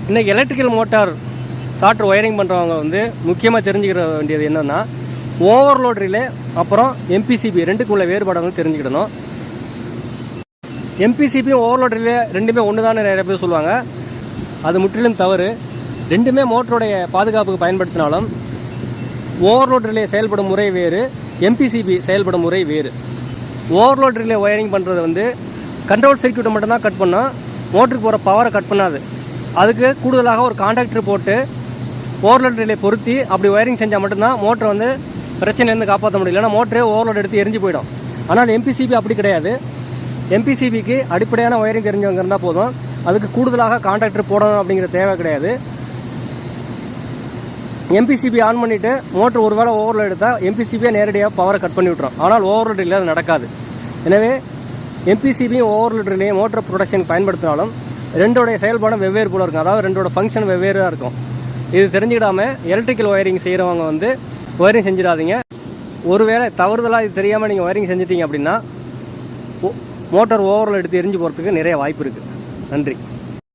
இன்றைக்கி electrical motor software wiring பண்ணுறவங்க வந்து முக்கியமாக தெரிஞ்சுக்கிற வேண்டியது என்னென்னா ஓவர்லோட் ரிலே அப்புறம் எம்பிசிபி ரெண்டுக்கும் உள்ள வேறுபாடை வந்து தெரிஞ்சுக்கிடணும். எம்பிசிபியும் ஓவர்லோட் ரிலே ரெண்டுமே ஒன்று தான் நிறைய பேர் சொல்லுவாங்க. அது முற்றிலும் தவறு. ரெண்டுமே மோட்டருடைய பாதுகாப்புக்கு பயன்படுத்தினாலும் ஓவர்லோட் ரிலே செயல்படும் முறை வேறு, எம்பிசிபி செயல்படும் முறை வேறு. ஓவர்லோட் ரிலே ஒயரிங் பண்ணுறது வந்து கண்ட்ரோல் சர்க்யூட்டை மட்டும்தான் கட் பண்ணால் மோட்டருக்கு போகிற பவரை கட் பண்ணாது. அதுக்கு கூடுதலாக ஒரு கான்டாக்டர் போட்டு ஓவர்லோட் ரிலே பொருத்தி அப்படி ஒயரிங் செஞ்சால் மட்டும்தான் மோட்டரை வந்து பிரச்சனைலேருந்து காப்பாற்ற முடியல. ஏன்னா மோட்டரே ஓவர்லோட் எடுத்து எரிஞ்சு போயிடும். ஆனால் எம்பிசிபி அப்படி கிடையாது. எம்பிசிபிக்கு அடிப்படையான ஒயரிங் தெரிஞ்சவங்க இருந்தால் போதும். அதுக்கு கூடுதலாக கான்டாக்டர் போடணும் அப்படிங்கிற தேவை கிடையாது. எம்பிசிபி ஆன் பண்ணிவிட்டு மோட்டர் ஒரு வேளை ஓவர்லோட் எடுத்தால் எம்பிசிபியை நேரடியாக பவரை கட் பண்ணி விட்டுரும். ஆனால் ஓவர்லோட் ரிலே அது நடக்காது. எனவே எம்பிசிபியும் ஓவர்லோட் ரிலேயும் மோட்டர் ப்ரொடக்ஷன் பயன்படுத்தினாலும் ரெண்டோடைய செயல்பாடும் வெவ்வேறு போல இருக்கும். அதாவது ரெண்டோட ஃபங்க்ஷன் வெவ்வேறாக இருக்கும். இது தெரிஞ்சுக்கிடாமல் எலக்ட்ரிக்கல் ஒயரிங் செய்கிறவங்க வந்து ஒயரிங் செஞ்சிடாதீங்க. ஒருவேளை தவறுதலாக இது தெரியாமல் நீங்கள் ஒயரிங் செஞ்சிட்டீங்க அப்படின்னா மோட்டார் ஓவர்லோட் எடுத்து எரிஞ்சு போகிறதுக்கு நிறைய வாய்ப்பு இருக்குது. நன்றி.